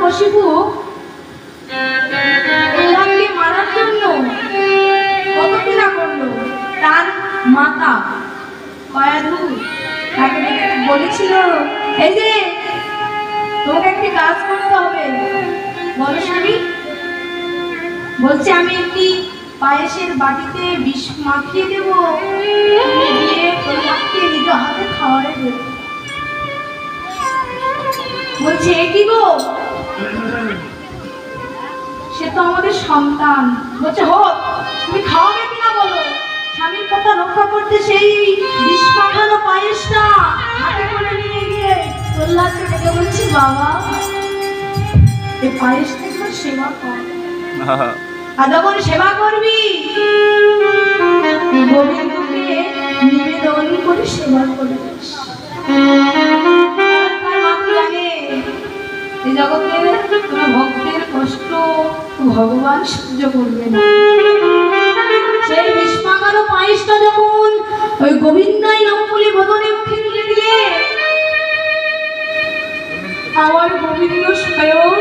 কশিপু প্রহ্লাদকে মারার জন্য কত কি না করলো। তার মাতা মায়াধু তাকে বলেছিল, এই যে তোমাকে একটি কাজ করতে হবে। বলো স্বামী। বলছে, আমি একটি পায়েসের বাটিতে বিষ মাখিয়ে দেব, দিয়ে প্রহ্লাদকে নিজ হাতে খাওয়ারে দেব। বলছে, এ কি গো, সে তো আমাদের সন্তান। বলছে, হোক, তুমি খাওয়াবে কিনা বলো। স্বামীর কথা রক্ষা করতে সেই বিষ মাখানো পায়েসটা হাতে করে নিয়ে গিয়ে প্রহ্লাদকে ডেকে বলছি, বাবা এই পায়েসটা একবার সেবা কর। আর যখন সেবা করবি গোবিন্দকে নিবেদন করে সেবা করিস। এই জগতে কোনো ভক্তের কষ্ট ভগবান সহ্য করবে না। সেই বিষ্মাকার পায়েসটা যখন ওই গোবিন্দাই নাম বলে বদনে মুখে তুলে দিয়ে আমার গোবিন্দ স্বয়ং